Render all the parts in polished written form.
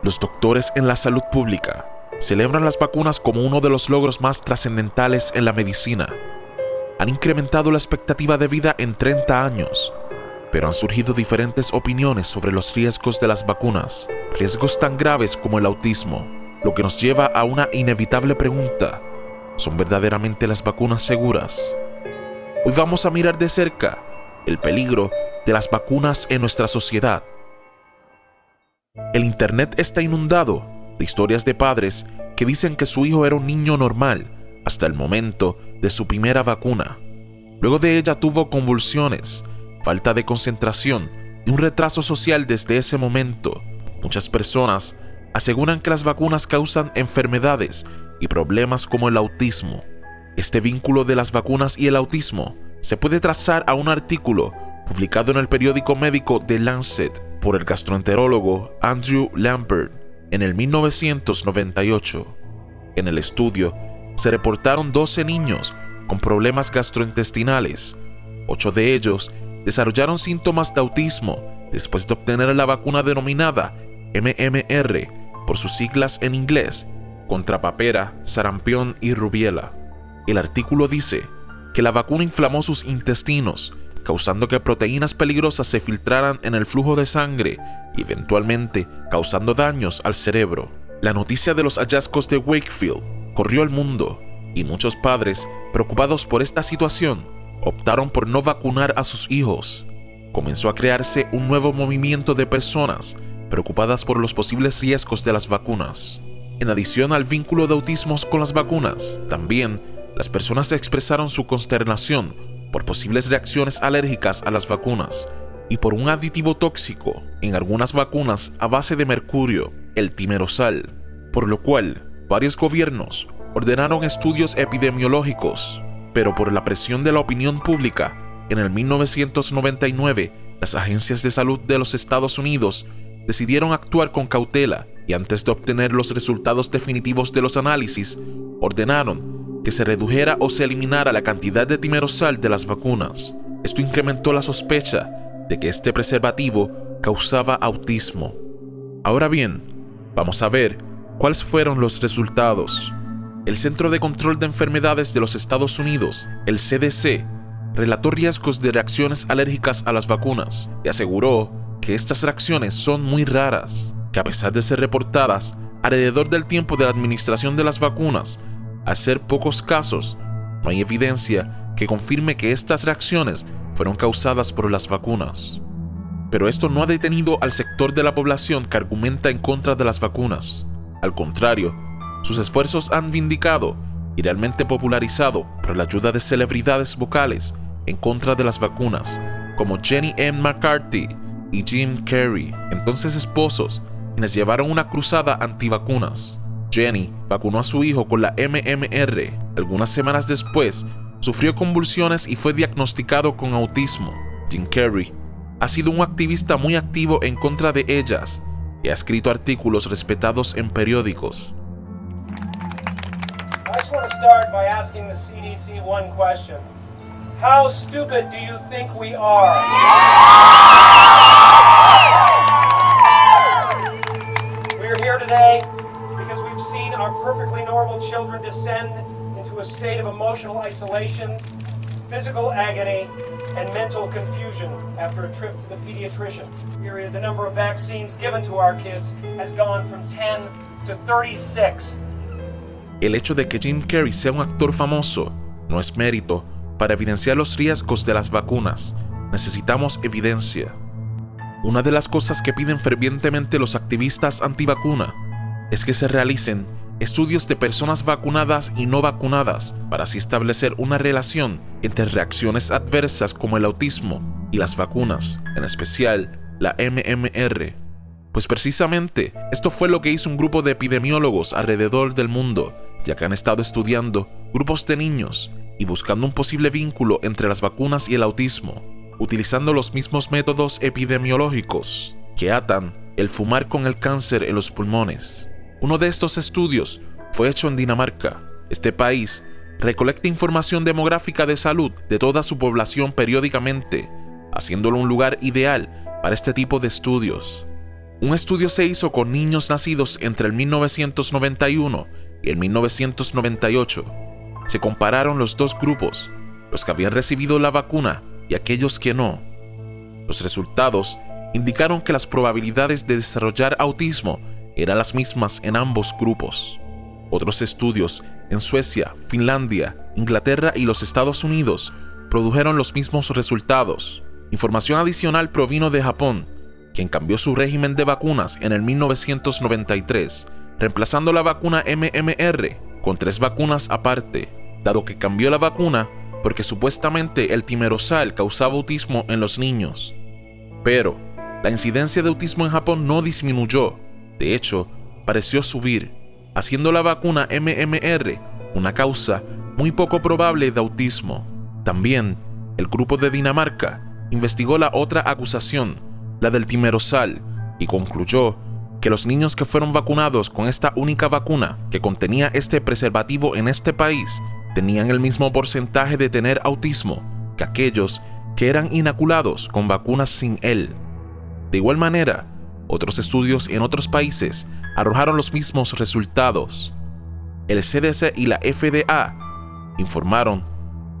Los doctores en la salud pública celebran las vacunas como uno de los logros más trascendentales en la medicina. Han incrementado la expectativa de vida en 30 años, pero han surgido diferentes opiniones sobre los riesgos de las vacunas, riesgos tan graves como el autismo, lo que nos lleva a una inevitable pregunta: ¿son verdaderamente las vacunas seguras? Hoy vamos a mirar de cerca el peligro de las vacunas en nuestra sociedad. El Internet está inundado de historias de padres que dicen que su hijo era un niño normal hasta el momento de su primera vacuna. Luego de ella tuvo convulsiones, falta de concentración y un retraso social desde ese momento. Muchas personas aseguran que las vacunas causan enfermedades y problemas como el autismo. Este vínculo de las vacunas y el autismo se puede trazar a un artículo publicado en el periódico médico The Lancet por el gastroenterólogo Andrew Lambert en el 1998. En el estudio se reportaron 12 niños con problemas gastrointestinales. 8 de ellos desarrollaron síntomas de autismo después de obtener la vacuna denominada MMR, por sus siglas en inglés, contra papera, sarampión y rubiela. El artículo dice que la vacuna inflamó sus intestinos, causando que proteínas peligrosas se filtraran en el flujo de sangre y eventualmente causando daños al cerebro. La noticia de los hallazgos de Wakefield corrió el mundo y muchos padres, preocupados por esta situación, optaron por no vacunar a sus hijos. Comenzó a crearse un nuevo movimiento de personas preocupadas por los posibles riesgos de las vacunas. En adición al vínculo de autismos con las vacunas, también las personas expresaron su consternación por posibles reacciones alérgicas a las vacunas y por un aditivo tóxico en algunas vacunas a base de mercurio, el timerosal, por lo cual varios gobiernos ordenaron estudios epidemiológicos, pero por la presión de la opinión pública, en el 1999, las agencias de salud de los Estados Unidos decidieron actuar con cautela y antes de obtener los resultados definitivos de los análisis, ordenaron que se redujera o se eliminara la cantidad de timerosal de las vacunas. Esto incrementó la sospecha de que este preservativo causaba autismo. Ahora bien, vamos a ver cuáles fueron los resultados. El Centro de Control de Enfermedades de los Estados Unidos, el CDC, relató riesgos de reacciones alérgicas a las vacunas y aseguró que estas reacciones son muy raras, que a pesar de ser reportadas alrededor del tiempo de la administración de las vacunas, al ser pocos casos, no hay evidencia que confirme que estas reacciones fueron causadas por las vacunas. Pero esto no ha detenido al sector de la población que argumenta en contra de las vacunas. Al contrario, sus esfuerzos han vindicado y realmente popularizado por la ayuda de celebridades vocales en contra de las vacunas, como Jenny M. McCarthy y Jim Carrey, entonces esposos, quienes llevaron una cruzada antivacunas. Jenny vacunó a su hijo con la MMR. Algunas semanas después, sufrió convulsiones y fue diagnosticado con autismo. Jim Carrey ha sido un activista muy activo en contra de ellas y ha escrito artículos respetados en periódicos. I just want to start by asking the CDC one question. How stupid do you think we are? We're here today because we've seen our perfectly normal children descend into a state of emotional isolation, physical agony, and mental confusion after a trip to the pediatrician. The number of vaccines given to our kids has gone from 10 to 36. El hecho de que Jim Carrey sea un actor famoso no es mérito para evidenciar los riesgos de las vacunas. Necesitamos evidencia. Una de las cosas que piden fervientemente los activistas antivacuna es que se realicen estudios de personas vacunadas y no vacunadas para así establecer una relación entre reacciones adversas como el autismo y las vacunas, en especial la MMR. Pues precisamente esto fue lo que hizo un grupo de epidemiólogos alrededor del mundo, ya que han estado estudiando grupos de niños y buscando un posible vínculo entre las vacunas y el autismo, utilizando los mismos métodos epidemiológicos que atan el fumar con el cáncer en los pulmones. Uno de estos estudios fue hecho en Dinamarca. Este país recolecta información demográfica de salud de toda su población periódicamente, haciéndolo un lugar ideal para este tipo de estudios. Un estudio se hizo con niños nacidos entre el 1991 y el 1998. Se compararon los dos grupos, los que habían recibido la vacuna y aquellos que no. Los resultados indicaron que las probabilidades de desarrollar autismo eran las mismas en ambos grupos. Otros estudios en Suecia, Finlandia, Inglaterra y los Estados Unidos produjeron los mismos resultados. Información adicional provino de Japón, quien cambió su régimen de vacunas en el 1993, reemplazando la vacuna MMR con 3 vacunas aparte, dado que cambió la vacuna porque supuestamente el timerosal causaba autismo en los niños. Pero la incidencia de autismo en Japón no disminuyó, de hecho, pareció subir, haciendo la vacuna MMR una causa muy poco probable de autismo. También, el grupo de Dinamarca investigó la otra acusación, la del timerosal, y concluyó que los niños que fueron vacunados con esta única vacuna que contenía este preservativo en este país tenían el mismo porcentaje de tener autismo que aquellos que eran inoculados con vacunas sin él. De igual manera, otros estudios en otros países arrojaron los mismos resultados. El CDC y la FDA informaron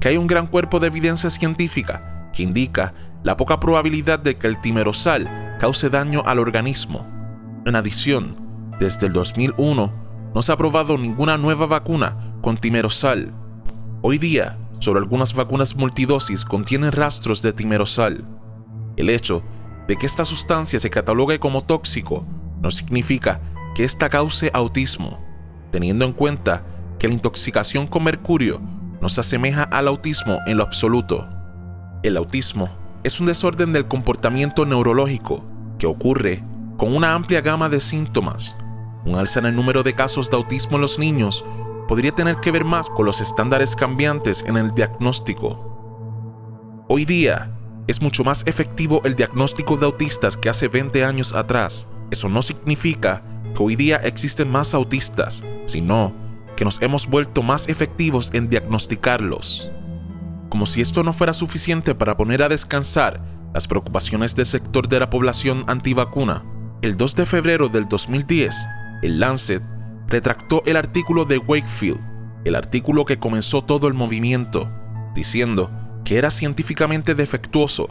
que hay un gran cuerpo de evidencia científica que indica la poca probabilidad de que el timerosal cause daño al organismo. En adición, desde el 2001 no se ha aprobado ninguna nueva vacuna con timerosal. Hoy día, solo algunas vacunas multidosis contienen rastros de timerosal. El hecho de que esta sustancia se catalogue como tóxico no significa que ésta cause autismo, teniendo en cuenta que la intoxicación con mercurio no se asemeja al autismo en lo absoluto. El autismo es un desorden del comportamiento neurológico que ocurre con una amplia gama de síntomas. Un alza en el número de casos de autismo en los niños podría tener que ver más con los estándares cambiantes en el diagnóstico. Hoy día, es mucho más efectivo el diagnóstico de autistas que hace 20 años atrás. Eso no significa que hoy día existen más autistas, sino que nos hemos vuelto más efectivos en diagnosticarlos. Como si esto no fuera suficiente para poner a descansar las preocupaciones del sector de la población antivacuna, el 2 de febrero del 2010, el Lancet retractó el artículo de Wakefield, el artículo que comenzó todo el movimiento, diciendo que era científicamente defectuoso,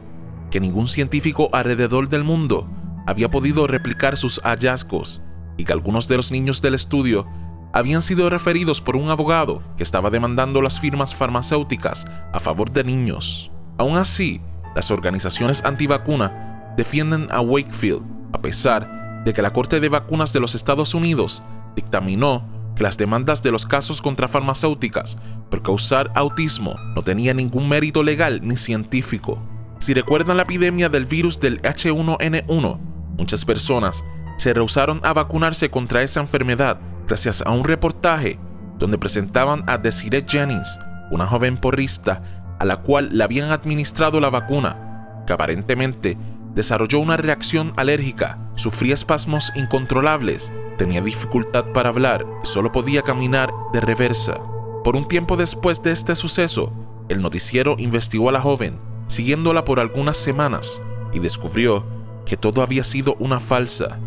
que ningún científico alrededor del mundo había podido replicar sus hallazgos y que algunos de los niños del estudio habían sido referidos por un abogado que estaba demandando las firmas farmacéuticas a favor de niños. Aún así, las organizaciones antivacuna defienden a Wakefield, a pesar de que la Corte de Vacunas de los Estados Unidos dictaminó que las demandas de los casos contra farmacéuticas por causar autismo no tenían ningún mérito legal ni científico. Si recuerdan la epidemia del virus del H1N1, muchas personas se rehusaron a vacunarse contra esa enfermedad gracias a un reportaje donde presentaban a Desiree Jennings, una joven porrista a la cual le habían administrado la vacuna, que aparentemente desarrolló una reacción alérgica, sufría espasmos incontrolables, tenía dificultad para hablar y solo podía caminar de reversa. Por un tiempo después de este suceso, el noticiero investigó a la joven, siguiéndola por algunas semanas, y descubrió que todo había sido una farsa,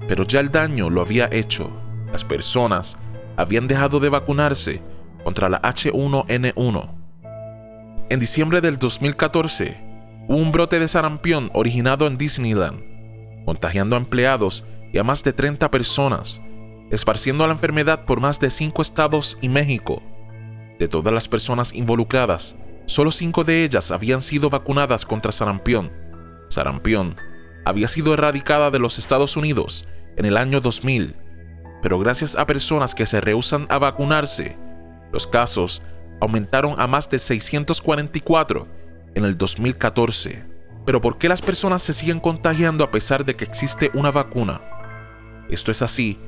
pero ya el daño lo había hecho. Las personas habían dejado de vacunarse contra la H1N1. En diciembre del 2014, hubo un brote de sarampión originado en Disneyland, contagiando a empleados y a más de 30 personas, esparciendo la enfermedad por más de 5 estados y México. De todas las personas involucradas, solo 5 de ellas habían sido vacunadas contra sarampión. Sarampión había sido erradicada de los Estados Unidos en el año 2000, pero gracias a personas que se rehúsan a vacunarse, los casos aumentaron a más de 644 en el 2014. Pero ¿por qué las personas se siguen contagiando a pesar de que existe una vacuna? Esto es así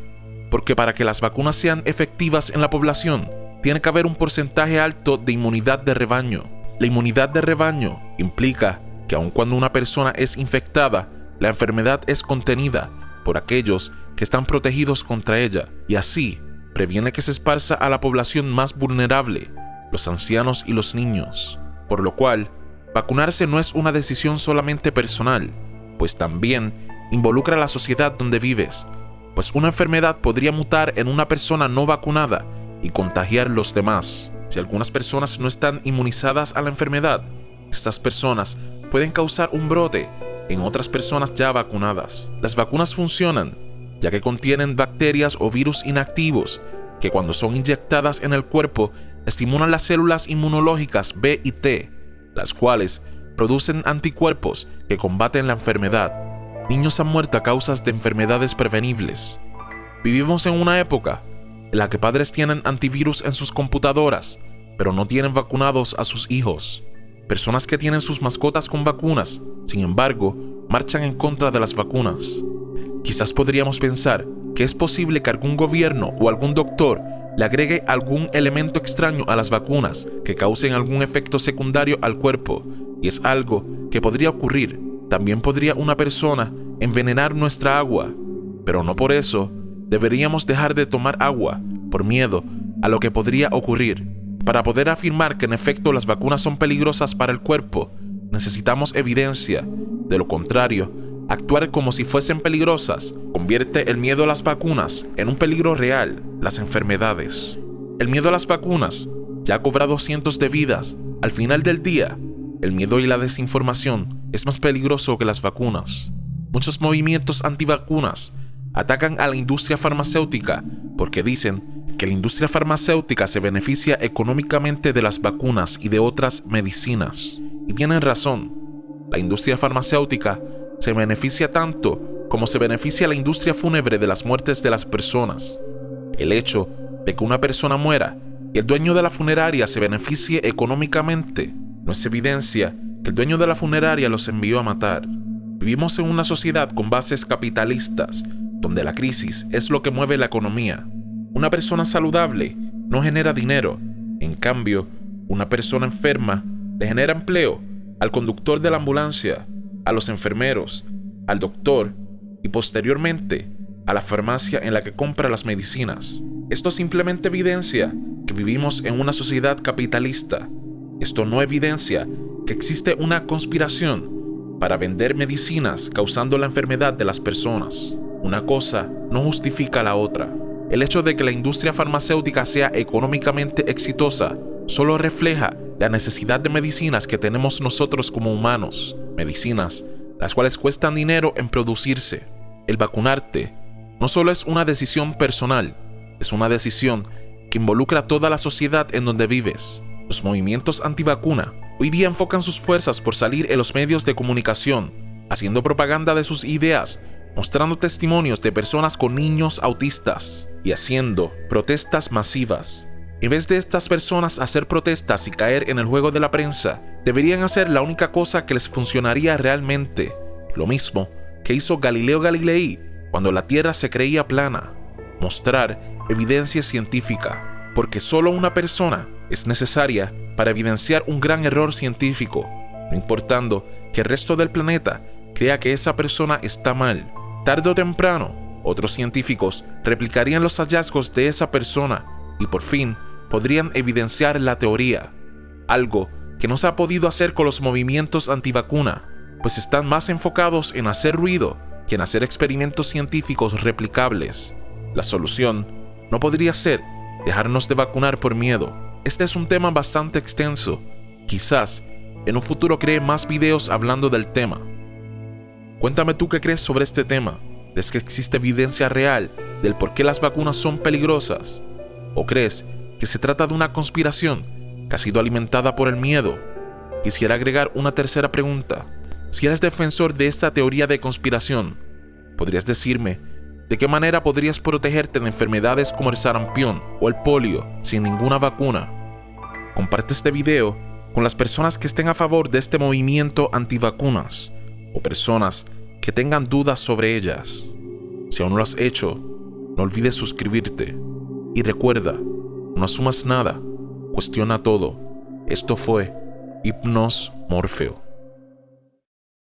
porque para que las vacunas sean efectivas en la población, tiene que haber un porcentaje alto de inmunidad de rebaño. La inmunidad de rebaño implica que aun cuando una persona es infectada, la enfermedad es contenida por aquellos que están protegidos contra ella, y así previene que se esparza a la población más vulnerable, los ancianos y los niños. Por lo cual, vacunarse no es una decisión solamente personal, pues también involucra a la sociedad donde vives, pues una enfermedad podría mutar en una persona no vacunada y contagiar a los demás. Si algunas personas no están inmunizadas a la enfermedad, estas personas pueden causar un brote en otras personas ya vacunadas. Las vacunas funcionan, ya que contienen bacterias o virus inactivos que cuando son inyectadas en el cuerpo estimulan las células inmunológicas B y T, las cuales producen anticuerpos que combaten la enfermedad. Niños han muerto a causa de enfermedades prevenibles. Vivimos en una época en la que padres tienen antivirus en sus computadoras, pero no tienen vacunados a sus hijos. Personas que tienen sus mascotas con vacunas, sin embargo, marchan en contra de las vacunas. Quizás podríamos pensar que es posible que algún gobierno o algún doctor le agregue algún elemento extraño a las vacunas que causen algún efecto secundario al cuerpo, y es algo que podría ocurrir. También podría una persona envenenar nuestra agua, pero no por eso deberíamos dejar de tomar agua por miedo a lo que podría ocurrir. Para poder afirmar que en efecto las vacunas son peligrosas para el cuerpo, necesitamos evidencia. De lo contrario, actuar como si fuesen peligrosas convierte el miedo a las vacunas en un peligro real, las enfermedades. El miedo a las vacunas ya ha cobrado cientos de vidas. Al final del día, el miedo y la desinformación es más peligroso que las vacunas. Muchos movimientos antivacunas atacan a la industria farmacéutica porque dicen que la industria farmacéutica se beneficia económicamente de las vacunas y de otras medicinas. Y tienen razón. La industria farmacéutica se beneficia tanto como se beneficia la industria fúnebre de las muertes de las personas. El hecho de que una persona muera y el dueño de la funeraria se beneficie económicamente no es evidencia que el dueño de la funeraria los envió a matar. Vivimos en una sociedad con bases capitalistas, donde la crisis es lo que mueve la economía. Una persona saludable no genera dinero. En cambio, una persona enferma le genera empleo al conductor de la ambulancia, a los enfermeros, al doctor y posteriormente a la farmacia en la que compra las medicinas. Esto simplemente evidencia que vivimos en una sociedad capitalista. Esto no evidencia que existe una conspiración para vender medicinas causando la enfermedad de las personas. Una cosa no justifica la otra. El hecho de que la industria farmacéutica sea económicamente exitosa solo refleja la necesidad de medicinas que tenemos nosotros como humanos. Medicinas, las cuales cuestan dinero en producirse. El vacunarte no solo es una decisión personal, es una decisión que involucra a toda la sociedad en donde vives. Los movimientos antivacuna hoy día enfocan sus fuerzas por salir en los medios de comunicación, haciendo propaganda de sus ideas, mostrando testimonios de personas con niños autistas y haciendo protestas masivas. En vez de estas personas hacer protestas y caer en el juego de la prensa, deberían hacer la única cosa que les funcionaría realmente, lo mismo que hizo Galileo Galilei cuando la Tierra se creía plana: mostrar evidencia científica, porque solo una persona es necesaria para evidenciar un gran error científico, no importando que el resto del planeta crea que esa persona está mal. Tarde o temprano, otros científicos replicarían los hallazgos de esa persona y por fin podrían evidenciar la teoría, algo que no se ha podido hacer con los movimientos antivacuna, pues están más enfocados en hacer ruido que en hacer experimentos científicos replicables. La solución no podría ser dejarnos de vacunar por miedo. Este es un tema bastante extenso. Quizás en un futuro cree más videos hablando del tema. Cuéntame tú qué crees sobre este tema. ¿Crees que existe evidencia real del por qué las vacunas son peligrosas? ¿O crees que se trata de una conspiración que ha sido alimentada por el miedo? Quisiera agregar una tercera pregunta. Si eres defensor de esta teoría de conspiración, ¿podrías decirme de qué manera podrías protegerte de enfermedades como el sarampión o el polio sin ninguna vacuna? Comparte este video con las personas que estén a favor de este movimiento antivacunas o personas que tengan dudas sobre ellas. Si aún no lo has hecho, no olvides suscribirte. Y recuerda, no asumas nada, cuestiona todo. Esto fue Hipnos Morfeo.